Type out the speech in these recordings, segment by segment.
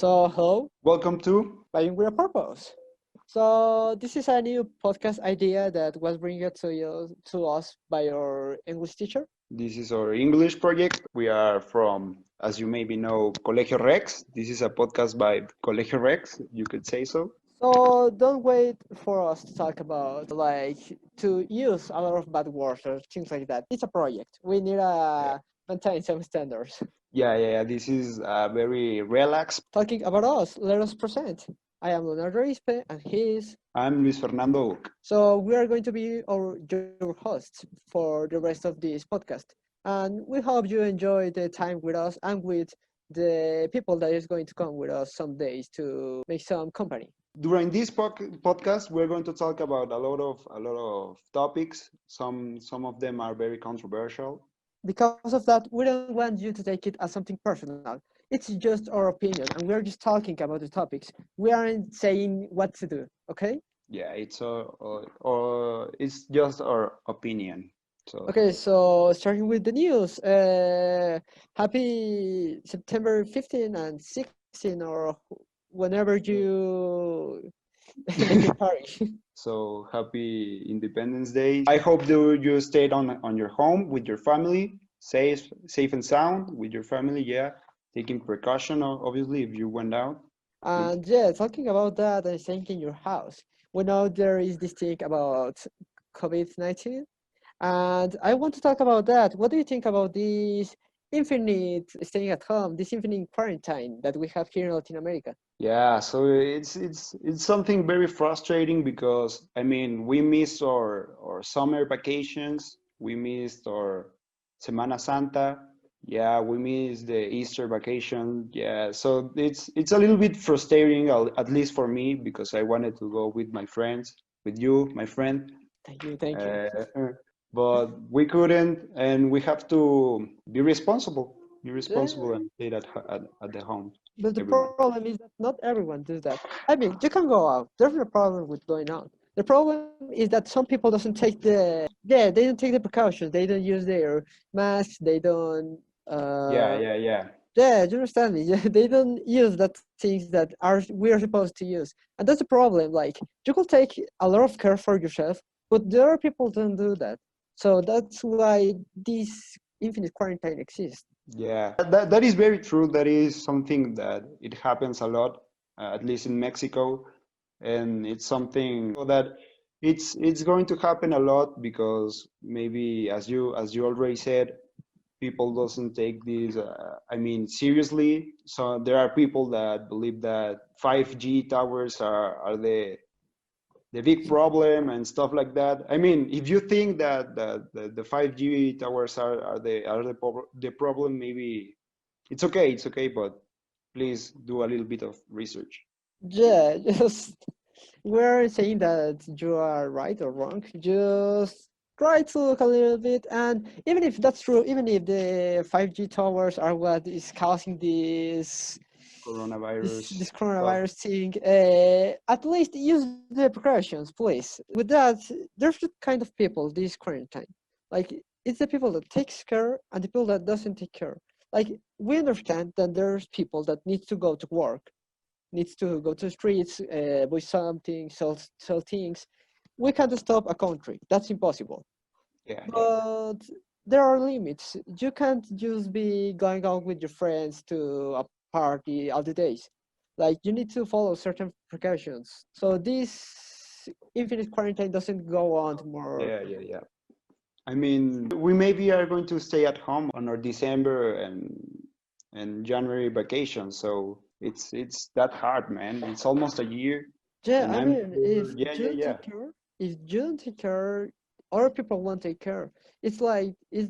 Hello, Welcome to. Buying with a Purpose. This is a new podcast idea that was bringing to us by our English teacher. This is our English project. We are from, as you maybe know, Colegio Rex. This is a podcast by Colegio Rex. You could say so. Don't wait for us to talk about to use a lot of bad words or things like that. It's a project. We need Yeah, to maintain some standards. yeah. This is very relaxed. Talking about us, let us present. I am Leonardo Rispe and he is. I'm Luis Fernando. We are going to be your hosts for the rest of this podcast. And we hope you enjoy the time with us and with the people that is going to come with us some days to make some company. During this podcast, we're going to talk about a lot of topics. Some of them are very controversial. Because of that, we don't want you to take it as something personal. It's just our opinion, and we are just talking about the topics. We aren't saying what to do, okay? Yeah, it's just our opinion. So Okay, so starting with the news, happy September 15 and 16, or whenever you make your party. So happy Independence Day. I hope that you stayed on your home with your family, safe and sound with your family. Yeah, taking precaution obviously if you went out. Please. And yeah, talking about that and staying in your house. We know there is this thing about COVID-19, and I want to talk about that. What do you think about this infinite staying at home, this infinite quarantine that we have here in Latin America? Yeah, so it's something very frustrating because I mean we missed our summer vacations, we missed our Semana Santa, yeah, we missed the Easter vacation, yeah. So it's a little bit frustrating, at least for me, because I wanted to go with my friends, with you, my friend, Thank you. uh, but we couldn't, and we have to be responsible Yeah, and stay at the home, but the everyone. problem is that not everyone does that. I mean, you can go out. There's no problem with going out. The problem is that some people doesn't take they don't take the precautions. They don't use their masks. They don't Yeah. yeah, you understand me. Yeah, they don't use that things that are we are supposed to use, and that's the problem. Like you could take a lot of care for yourself, but there are people don't do that. So that's why this infinite quarantine exists. Yeah, that is very true. That is something that it happens a lot, at least in Mexico, and it's something that it's going to happen a lot because maybe as you already said, people doesn't take this. I mean, seriously. So there are people that believe that 5G towers are the big problem and stuff like that. I mean, if you think that the 5G towers are the problem, maybe it's okay, but please do a little bit of research. Yeah, just we're saying that you are right or wrong. Just try to look a little bit, and even if that's true, even if the 5G towers are what is causing Coronavirus this stuff. coronavirus thing, at least use the precautions, please. With that, there's the kind of people this quarantine. Like it's the people that takes care and the people that doesn't take care. Like we understand that there's people that need to go to work, needs to go to the streets, buy something, sell things. We can't stop a country. That's impossible. Yeah. But there are limits. You can't just be going out with your friends to a party all the days. Like you need to follow certain precautions. So this infinite quarantine doesn't go on more. Yeah. I mean, we maybe are going to stay at home on our December and January vacation, so it's that hard, man. It's almost a year, Yeah, and I I'm mean, sure. Yeah. if you don't take care, other people won't take care. It's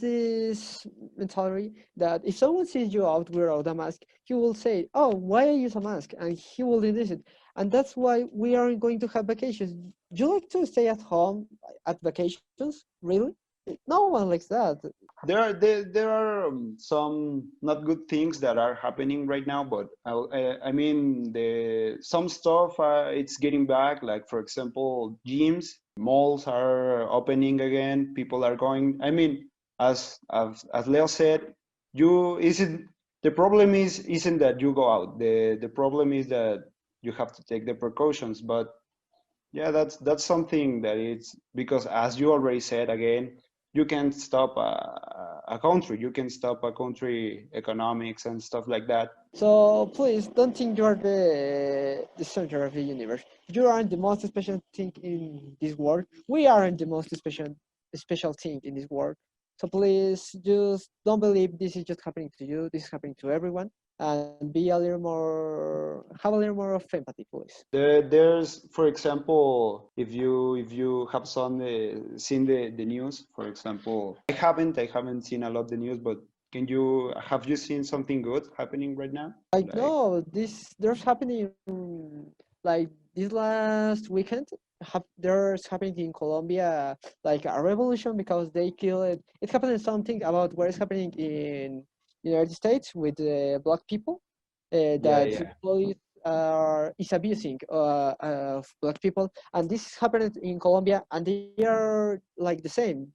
this mentality that if someone sees you out without a mask, he will say, "Oh, why I use a mask?" and he will notice it. And that's why we aren't going to have vacations. You like to stay at home at vacations? Really? No one likes that. There are some not good things that are happening right now, but I mean the some stuff it's getting back. Like for example, gyms, malls are opening again. People are going. I mean, as Leo said, you is it the problem isn't that you go out. The problem is that you have to take the precautions. But yeah, that's something that it's because as you already said again, you can't stop a country. You can stop a country economics and stuff like that. So please don't think you're the center of the universe. You aren't the most special thing in this world. We aren't the most special thing in this world. So please just don't believe this is just happening to you. This is happening to everyone. And be a little more, have a little more of empathy, please. There's, for example, if you have seen the news, for example, I haven't seen a lot of the news, but have you seen something good happening right now? Like Like, no, this there's happening like this last weekend. There's happening in Colombia like a revolution because they killed. It happened something about what is happening in United States with black people. yeah, That yeah, police is abusing of black people, and this happened in Colombia, and they are like the same.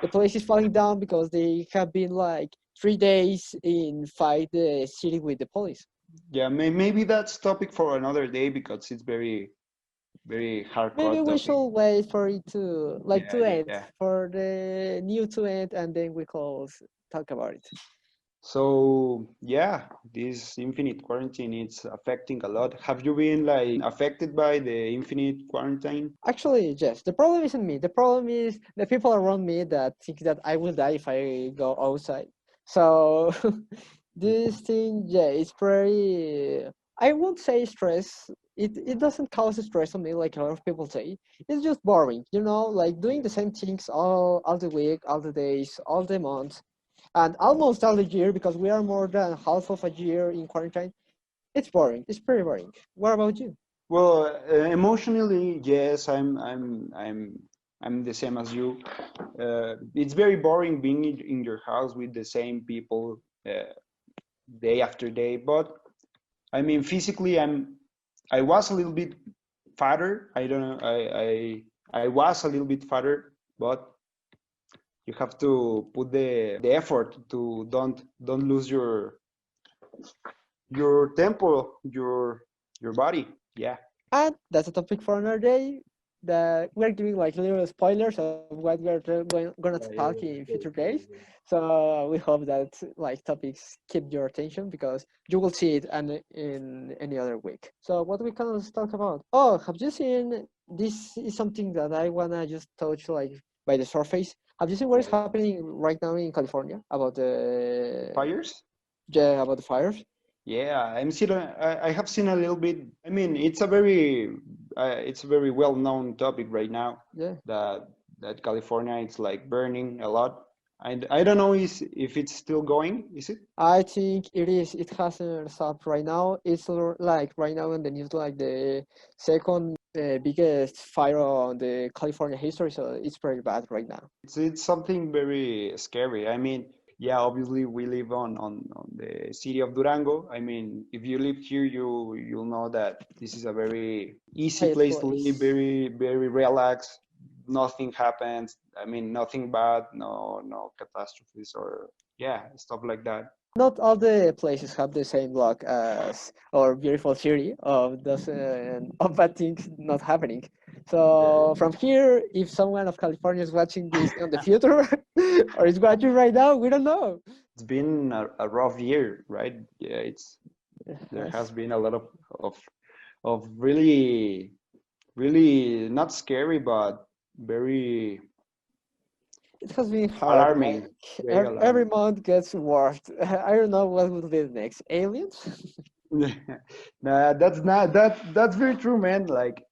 The place is falling down because they have been like 3 days in fight the city with the police. yeah. Maybe that's topic for another day because it's very Maybe hardcore we topic. should wait for it to like Yeah, to yeah, end yeah. for the new to end, and then we can talk about it. So yeah, this infinite quarantine is affecting a lot. Have you been like affected by the infinite quarantine? Actually, yes. The problem isn't me. The problem is the people around me that think that I will die if I go outside. So this thing, yeah, it's pretty. I won't say stress. It doesn't cause stress on me like a lot of people say. It's just boring, like doing the same things all the week, all the days, all the months, and almost all the year because we are more than half of a year in quarantine. It's boring. It's pretty boring. What about you? Well, emotionally, yes, I'm the same as you. It's very boring being in your house with the same people day after day. But I mean, physically, I was a little bit fatter. I don't know. I was a little bit fatter, but you have to put the effort to don't lose your tempo, your body. Yeah. And that's a topic for another day. That we're giving like little spoilers of what we're gonna talk in future days. So we hope that like topics keep your attention because you will see it and in any other week. So what we can talk about? Oh, have you seen? This is something that I wanna just touch like by the surface. Have you seen what is happening right now in California about the Fires? yeah about the fires? Yeah, I have seen a little bit. I mean, it's a very well-known topic right now Yeah. that California it's like burning a lot. I don't know if it's still going. Is it? I think it is. It hasn't stopped right now. It's like right now in the news, like the second biggest fire on the California history. So it's pretty bad right now. It's something very scary. I mean, yeah, obviously we live on the city of Durango. I mean, if you live here, you'll know that this is a very easy Quiet place to live, place. very relaxed. Nothing happens. I mean, nothing bad, no catastrophes or yeah, stuff like that. Not all the places have the same luck as our beautiful city of those of bad things not happening. So from here, if someone of California is watching this in the future or is watching right now, we don't know. It's been a rough year, right? Yeah, it's there has Yes. been a lot of really not scary, but very It has been hard. Like alarming, very every alarming. month gets worse. I don't know what will be next. Aliens? Nah, that's very true, man. Like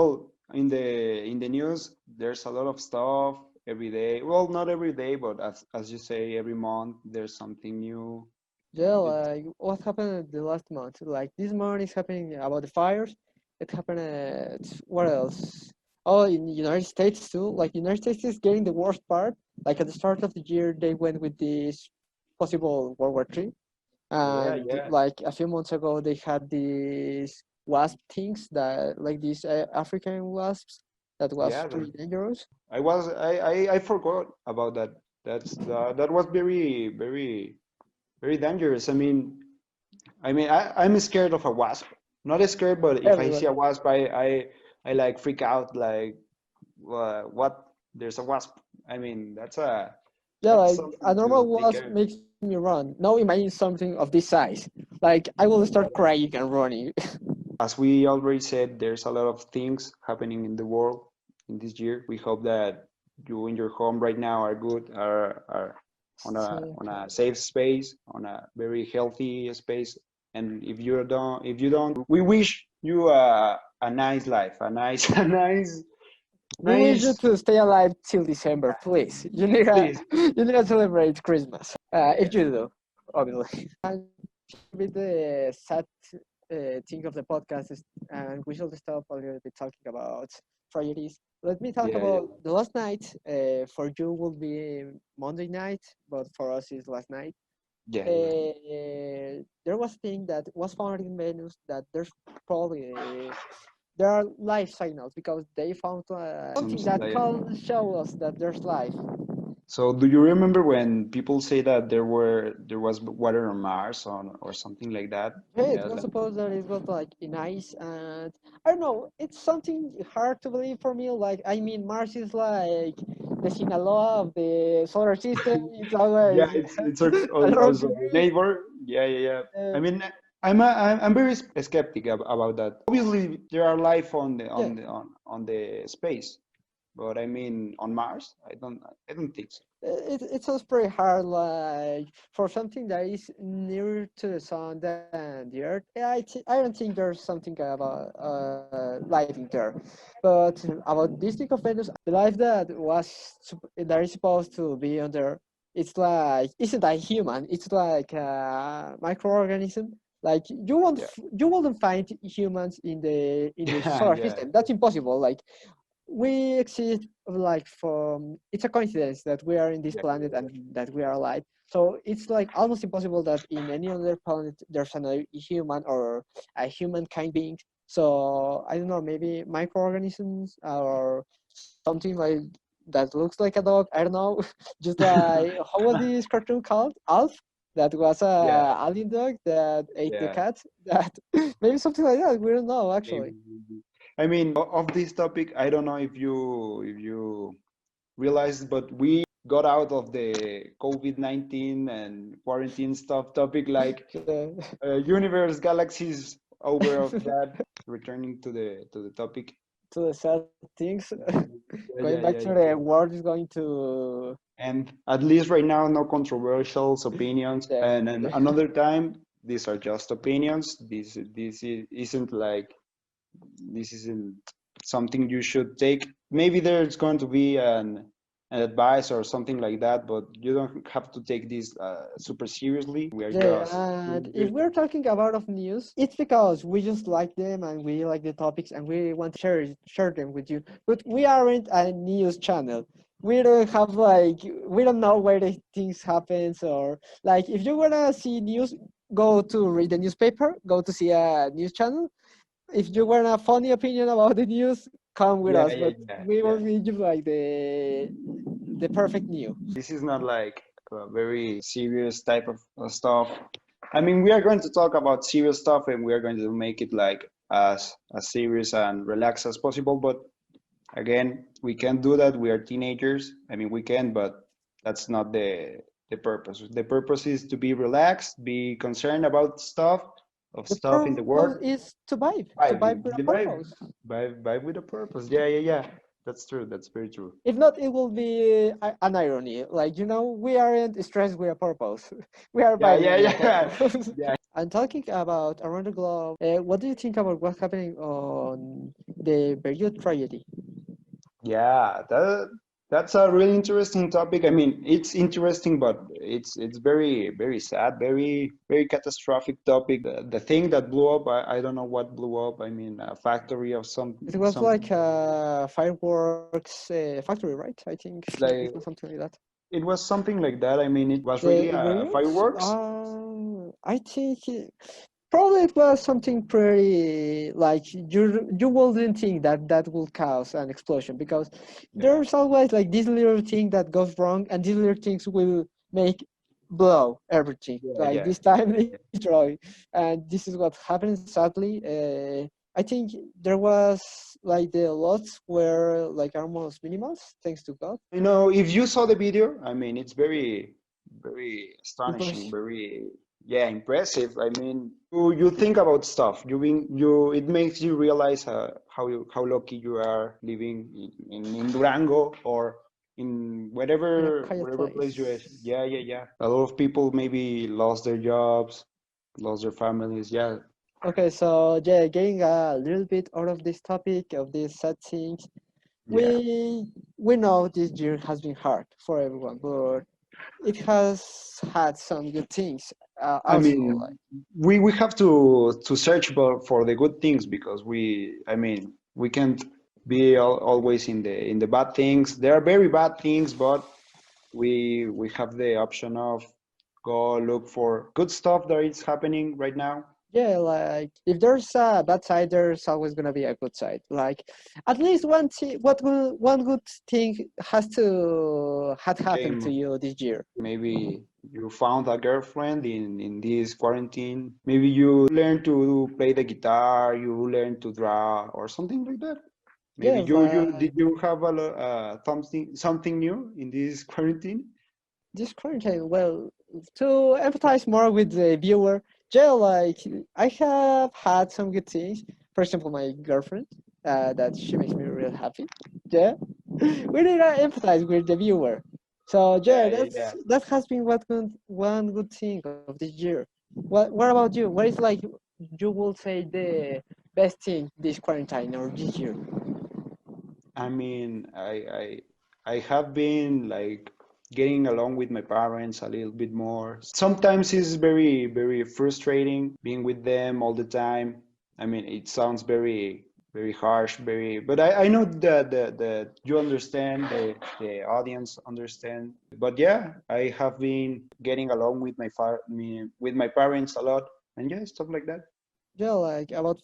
in the news, there's a lot of stuff every day. Well, not every day, but as you say, every month there's something new. Yeah, It's like what happened the last month? Like this month is happening about the fires. It happened at what else? Oh, in the United States too. Like United States is getting the worst part. Like at the start of the year, they went with this possible World War III, yeah, and yeah, like a few months ago, they had these wasp things that like these African wasps that was yeah. pretty dangerous. I forgot about that. That was very dangerous. I mean, I mean, I'm scared of a wasp. Not scared, but if I see Everyone. a wasp, I like freak out. Like, what? There's a wasp. I mean, Yeah, that's like a something normal to take wasp care. makes me run. Now imagine something of this size. Like I will start crying and running. As we already said, there's a lot of things happening in the world in this year. We hope that you in your home right now are good, are So, on a safe space, on a very healthy space. And if you don't, we wish you a nice life, a nice a we wish you nice to stay alive till December, please. please. You need to celebrate Christmas. Yeah, If you do, obviously. And with the sad thing of the podcast is, and we should stop a little bit talking about tragedies. Let me talk yeah, yeah, about the last night. For you will be Monday night, but for us is last night. yeah, yeah. There was a thing that was found in Venus that there's probably there are life signals because they found something Seems that like. can show us that there's life. So, do you remember when people say that there was water on Mars or something like that? Yeah, it Yeah, was like, supposed that it was like in ice, and I don't know. It's something hard to believe for me. Like I mean, Mars is like the Sinaloa of the solar system. It's yeah, always it's a lot of also the degrees. neighbor. Yeah, yeah, yeah. I Uh, mean, I'm very skeptic about that. Obviously, there are life yeah, on the space, but I mean, on Mars, I don't think so. it sounds pretty hard. Like for something that is nearer to the sun than the Earth, I don't think there's something about life in there. But about this thing of Venus, the life that is supposed to be on there, it's like isn't a human. It's like a microorganism. Like Yeah, you wouldn't find humans in the yeah, solar yeah, system. That's impossible. Like we exist like from it's a coincidence that we are in this yeah, planet and that we are alive, so it's like almost impossible that in any other planet there's another human or a humankind being. So I don't know, maybe microorganisms or something like that looks like a dog, I don't know. Just like how was this cartoon called, Alf, that was yeah, a alien dog that ate the yeah. cat. That maybe something like that, we don't know actually. Maybe. I mean, of this topic, I don't know if you realized, but we got out of the COVID-19 and quarantine stuff topic, like Yeah. universe, galaxies, over of that. Returning to the topic. To the sad things. Yeah, Going yeah, back yeah, to yeah. the world is going to And at least right now, no controversial opinions. yeah. And another time, these are just opinions. Isn't like this isn't something you should take. Maybe there's going to be an advice or something like that, but you don't have to take this super seriously. We are Yeah, just and doing if this. we're talking about of news, it's because we just like them and we like the topics and we want to share them with you. But we aren't a news channel. We don't have like we don't know where the things happens, or like if you wanna see news, go to read the newspaper, go to see a news channel. If you want a funny opinion about the news, come with Yeah, us. yeah, But yeah, we will yeah. give you like the perfect news. This is not like a very serious type of stuff. I mean, we are going to talk about serious stuff, and we are going to make it like as serious and relaxed as possible. But again, we can't do that. We are teenagers. I mean, we can, but that's not the purpose. The purpose is to be relaxed, be concerned about The stuff in the purpose world. is to Vibe, vibe with a the vibe, purpose. vibe with a purpose. Yeah, yeah, yeah. That's true. That's very true. If not, it will be an irony. Like, we aren't stressed with a purpose. We are Yeah, vibing yeah, with a yeah, purpose. yeah, And talking about around the globe, what do you think about what's happening on the Beirut tragedy? yeah. That's a really interesting topic. I mean, it's interesting, but it's very very sad, very catastrophic topic. The thing that blew up, I don't know what blew up. I mean, a factory of It was something like a fireworks factory, right? I think it was like something like that. it was something like that. I mean, it was really The Beirut, fireworks. I think probably it was something pretty like you wouldn't think that that would cause an explosion because Yeah, there's always like this little thing that goes wrong and these little things will make blow everything. Yeah, Like yeah. this time, literally, and this is what happened. Sadly, I think there was like the lots were like almost minimals, thanks to God. You know, if you saw the video, I mean, it's very, very astonishing, Impressive. very, yeah, impressive. I mean, you think about stuff. It makes you realize how lucky you are living in Durango or in In a whatever quiet whatever place you are. place. Yeah, yeah, yeah. A lot of people maybe lost their jobs, lost their families. Yeah, Okay, so yeah, getting a little bit out of this topic of these sad things, yeah. we know this year has been hard for everyone, but it has had some good things I also. mean, Like we have to search for the good things because I mean, we can't be always in the bad things. There are very bad things, but we have the option of go look for good stuff that is happening right now. yeah, like if there's a bad side, there's always gonna be a good side. Like at least one good thing had happened to Came you this year. maybe you found a girlfriend in this quarantine. Maybe you learn to play the guitar, you learn to draw or something like that. Maybe Yeah, you like did you have something new in this quarantine? this quarantine, well, to empathize more with the viewer, yeah, like I have had some good things. For example, my girlfriend, that she makes me real happy. Yeah, we need to empathize with the viewer. So yeah, Yeah, yeah, yeah. that has been one good thing of this year. What about you? What is like you will say the best thing this quarantine or this year? I mean, I have been like getting along with my parents a little bit more. Sometimes it's very, very frustrating being with them all the time. I mean, it sounds very, very harsh, but I know that you understand, the audience understand. But yeah, I have been getting along with with my parents a lot, and yeah, stuff like that. Yeah, like about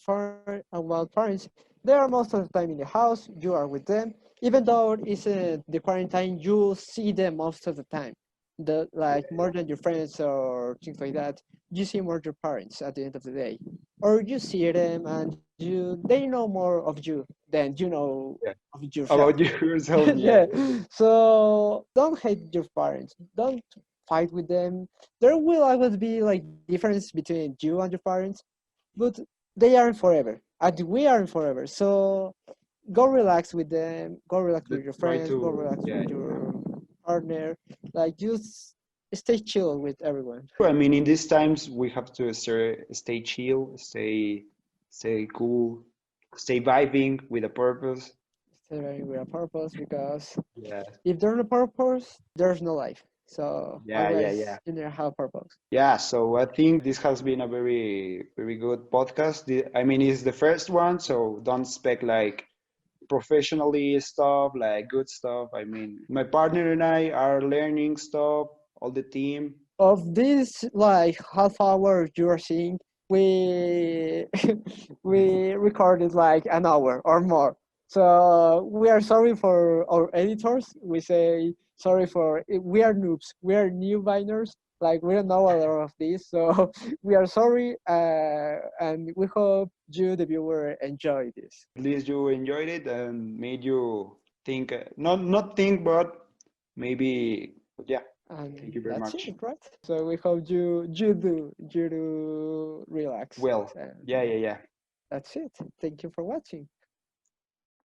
parents, they are most of the time in the house. You are with them, even though it's the quarantine. You see them most of the time, the like more than your friends or things like that. You see more your parents at the end of the day, or you see them and they know more of you than you know Yeah. of yourself. About yourself, yeah. Yeah, so don't hate your parents. Don't fight with them. There will always be like difference between you and your parents, but they aren't forever and we aren't forever, so go relax with them, go relax with your Try friends, go to, relax yeah. with your partner, like just stay chill with everyone. I mean, in these times, we have to stay chill, stay cool, stay vibing with a purpose. Stay ready with a purpose, because Yeah, if there's no purpose there's no life, so yeah, yeah, always yeah. you need to have a purpose. Yeah, so I think this has been a very, very good podcast. I mean, it's the first one, so don't expect like professionally stuff, like good stuff. I mean, my partner and I are learning stuff, all the team. Of this like half hour you're seeing, we we recorded like an hour or more, so we are sorry for our editors. We say sorry for we are noobs, we are new biners, like we don't know a lot of this, so we are sorry, and we hope you the viewer enjoy this. At least you enjoyed it and made you think, not think, but maybe, but yeah. Thank And you very that's much. it, right? So we hope you do relax, Well, and yeah, yeah, yeah. that's it. Thank you for watching.